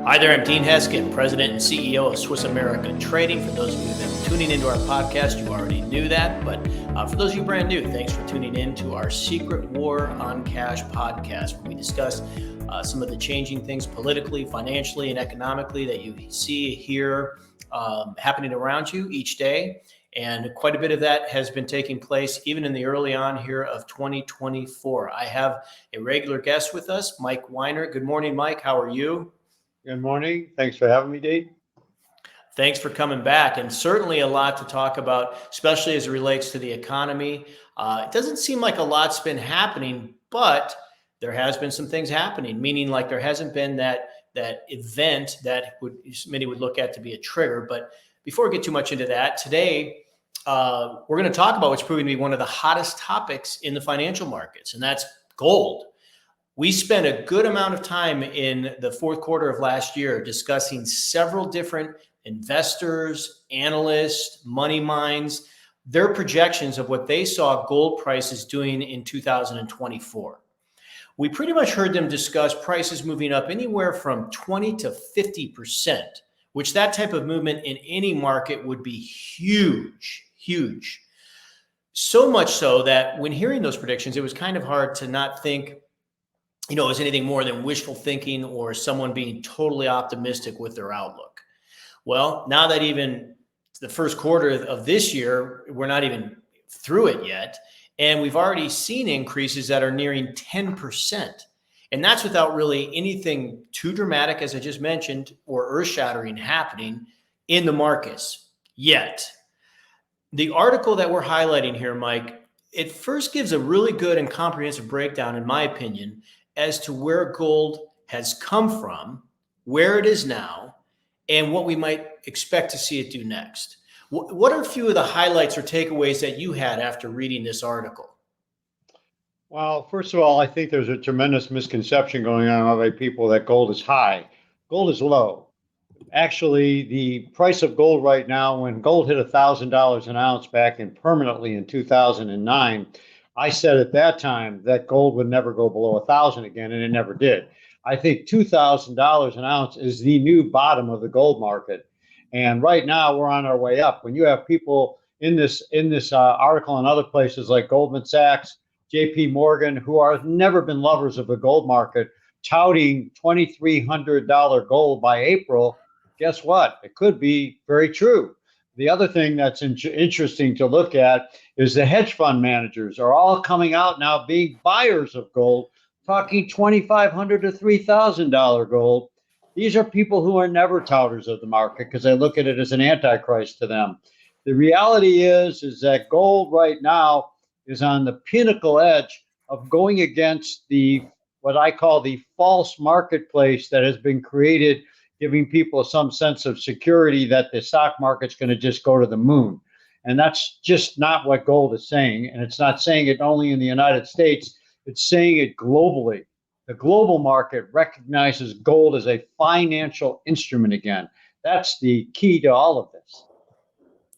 Hi there, I'm Dean Heskin, President and CEO of Swiss America Trading. For those of you that have been tuning into our podcast, you already knew that. But for those of you brand new, thanks for tuning in to our Secret War on Cash podcast, where we discuss some of the changing things politically, financially, and economically that you see here happening around you each day. And quite a bit of that has been taking place even in the early on here of 2024. I have a regular guest with us, Mike Weiner. Good morning, Mike. How are you? Good morning. Thanks for having me, Dave. Thanks for coming back. And certainly a lot to talk about, especially as it relates to the economy. It doesn't seem like a lot's been happening, but there has been some things happening, meaning like there hasn't been that event that many would look at to be a trigger. But before we get too much into that, today we're going to talk about what's proving to be one of the hottest topics in the financial markets, and that's gold. We spent a good amount of time in the fourth quarter of last year discussing several different investors, analysts, money minds, their projections of what they saw gold prices doing in 2024. We pretty much heard them discuss prices moving up anywhere from 20 to 50%, which that type of movement in any market would be huge, huge. So much so that when hearing those predictions, it was kind of hard to not think is anything more than wishful thinking or someone being totally optimistic with their outlook. Well, now that even the first quarter of this year, we're not even through it yet, and we've already seen increases that are nearing 10%. And that's without really anything too dramatic, as I just mentioned, or earth-shattering happening in the markets yet. The article that we're highlighting here, Mike, it first gives a really good and comprehensive breakdown, in my opinion, as to where gold has come from, where it is now, and what we might expect to see it do next. What are a few of the highlights or takeaways that you had after reading this article? Well, first of all, I think there's a tremendous misconception going on by people that gold is high. Gold is low. Actually, the price of gold right now, when gold hit $1,000 an ounce back in permanently in 2009, I said at that time that gold would never go below 1,000 again, and it never did. I think $2,000 an ounce is the new bottom of the gold market, and right now we're on our way up. When you have people in this article and other places like Goldman Sachs, J.P. Morgan, who have never been lovers of the gold market, touting $2,300 gold by April, guess what? It could be very true. The other thing that's interesting to look at is the hedge fund managers are all coming out now being buyers of gold, talking $2,500 to $3,000 gold. These are people who are never touters of the market because they look at it as an antichrist to them. The reality is that gold right now is on the pinnacle edge of going against what I call the false marketplace that has been created, giving people some sense of security that the stock market's going to just go to the moon. And that's just not what gold is saying. And it's not saying it only in the United States, it's saying it globally. The global market recognizes gold as a financial instrument again. That's the key to all of this.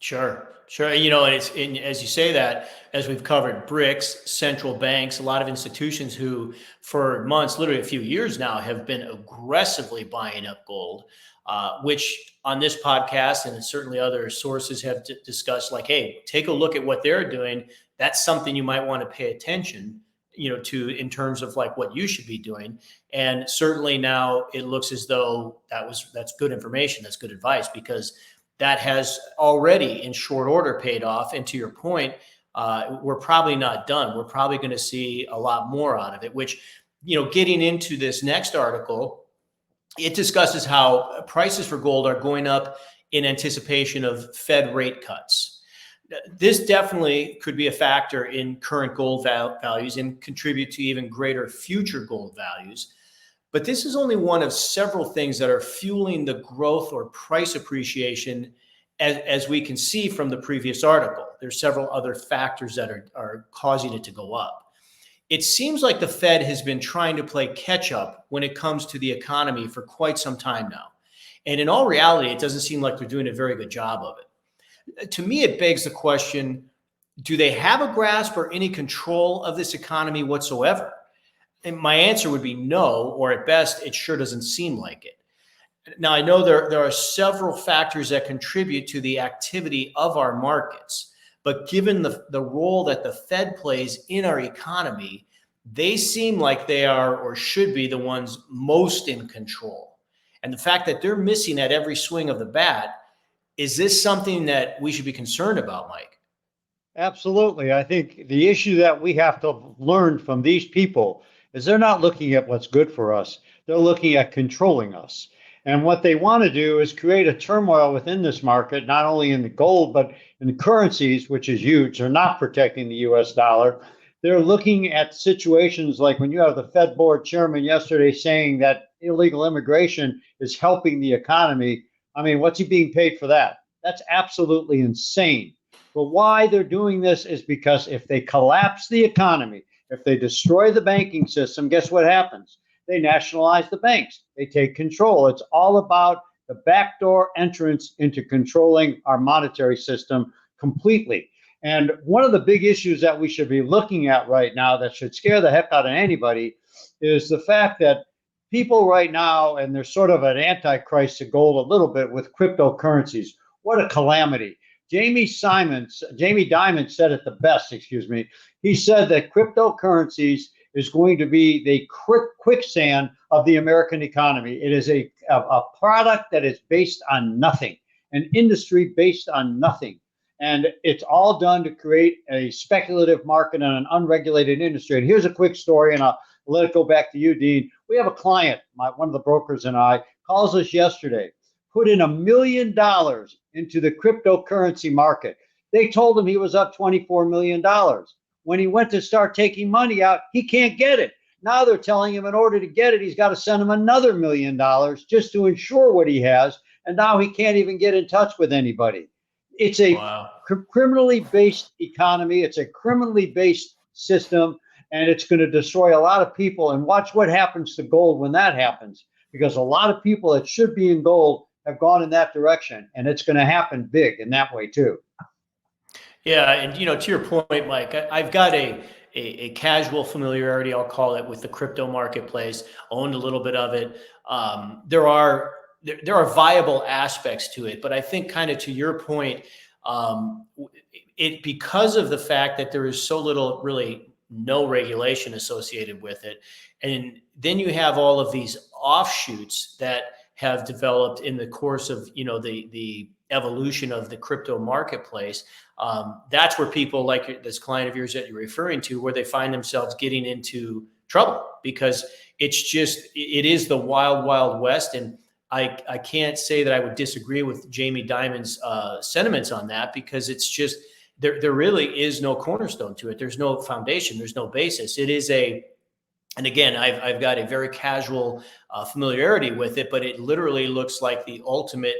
Sure. And as you say that, as we've covered, BRICS, central banks, a lot of institutions who for months, literally a few years now, have been aggressively buying up gold, which on this podcast and certainly other sources have discussed, like, hey, take a look at what they're doing. That's something you might want to pay attention, to in terms of like what you should be doing. And certainly now it looks as though that's good information. That's good advice, because that has already in short order paid off. And to your point, we're probably not done. We're probably going to see a lot more out of it, which, getting into this next article, it discusses how prices for gold are going up in anticipation of Fed rate cuts. This definitely could be a factor in current gold values and contribute to even greater future gold values. But this is only one of several things that are fueling the growth or price appreciation, as we can see from the previous article. There's several other factors that are causing it to go up. It seems like the Fed has been trying to play catch up when it comes to the economy for quite some time now. And in all reality, it doesn't seem like they're doing a very good job of it. To me, it begs the question, do they have a grasp or any control of this economy whatsoever? And my answer would be no, or at best, it sure doesn't seem like it. Now, I know there are several factors that contribute to the activity of our markets, but given the role that the Fed plays in our economy, they seem like they are or should be the ones most in control. And the fact that they're missing at every swing of the bat, is this something that we should be concerned about, Mike? Absolutely. I think the issue that we have to learn from these people is they're not looking at what's good for us. They're looking at controlling us. And what they want to do is create a turmoil within this market, not only in the gold, but in the currencies, which is huge. They're not protecting the US dollar. They're looking at situations like when you have the Fed board chairman yesterday saying that illegal immigration is helping the economy. I mean, what's he being paid for that? That's absolutely insane. But why they're doing this is because if they collapse the economy, if they destroy the banking system, guess what happens? They nationalize the banks. They take control. It's all about the backdoor entrance into controlling our monetary system completely. And one of the big issues that we should be looking at right now that should scare the heck out of anybody is the fact that people right now, and there's sort of an antichrist to gold a little bit with cryptocurrencies. What a calamity. Jamie Dimon said it the best, excuse me. He said that cryptocurrencies is going to be the quicksand of the American economy. It is a product that is based on nothing, an industry based on nothing. And it's all done to create a speculative market and an unregulated industry. And here's a quick story, and I'll let it go back to you, Dean. We have a client, one of the brokers and I, calls us yesterday, put in $1 million into the cryptocurrency market. They told him he was up $24 million. When he went to start taking money out, he can't get it. Now they're telling him in order to get it, he's got to send him another $1 million just to ensure what he has. And now he can't even get in touch with anybody. It's a criminally based economy. It's a criminally based system, and it's going to destroy a lot of people. And watch what happens to gold when that happens, because a lot of people that should be in gold have gone in that direction, and it's going to happen big in that way too. Yeah, and to your point, Mike, I've got a casual familiarity, I'll call it, with the crypto marketplace. Owned a little bit of it. There are viable aspects to it, but I think, kind of to your point, it because of the fact that there is so little, really no regulation associated with it, and then you have all of these offshoots that have developed in the course of the evolution of the crypto marketplace. That's where people like this client of yours that you're referring to, where they find themselves getting into trouble, because it is the wild, wild west. And I can't say that I would disagree with Jamie Dimon's sentiments on that, because it's just, there really is no cornerstone to it. There's no foundation. There's no basis. It is and again, I've got a very casual familiarity with it, but it literally looks like the ultimate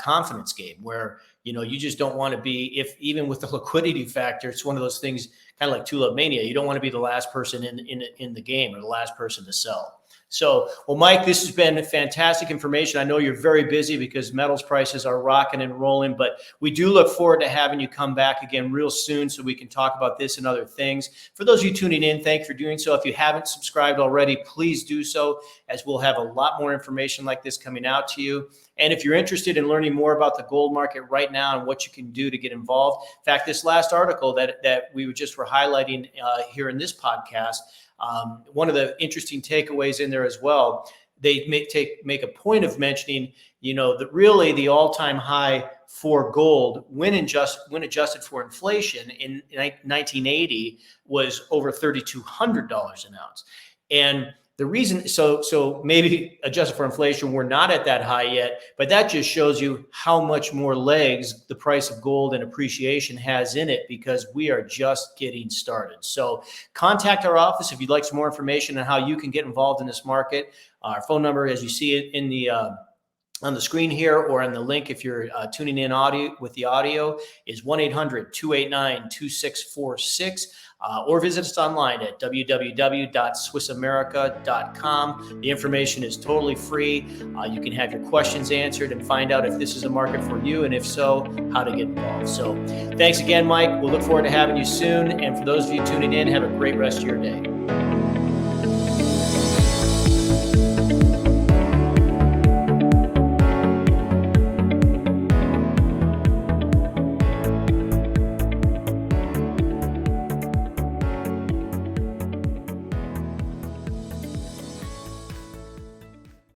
confidence game, where you just don't want to be, if even with the liquidity factor, it's one of those things, kind of like tulip mania. You don't want to be the last person in the game, or the last person to sell. So, well, Mike, this has been fantastic information. I know you're very busy because metals prices are rocking and rolling, but we do look forward to having you come back again real soon so we can talk about this and other things. For those of you tuning in, thank you for doing so. If you haven't subscribed already, please do so, as we'll have a lot more information like this coming out to you. And if you're interested in learning more about the gold market right now and what you can do to get involved, in fact, this last article that we just were highlighting here in this podcast, one of the interesting takeaways in there as well, they make a point of mentioning, that really the all-time high for gold when adjusted for inflation in 1980 was over $3,200 an ounce. And the reason, so maybe adjusted for inflation, we're not at that high yet, but that just shows you how much more legs the price of gold and appreciation has in it, because we are just getting started. So contact our office if you'd like some more information on how you can get involved in this market. Our phone number, as you see it in the on the screen here, or on the link if you're tuning in with the audio, is 1-800-289-2646. Or visit us online at www.swissamerica.com. The information is totally free. You can have your questions answered and find out if this is a market for you, and if so, how to get involved. So thanks again, Mike. We'll look forward to having you soon. And for those of you tuning in, have a great rest of your day.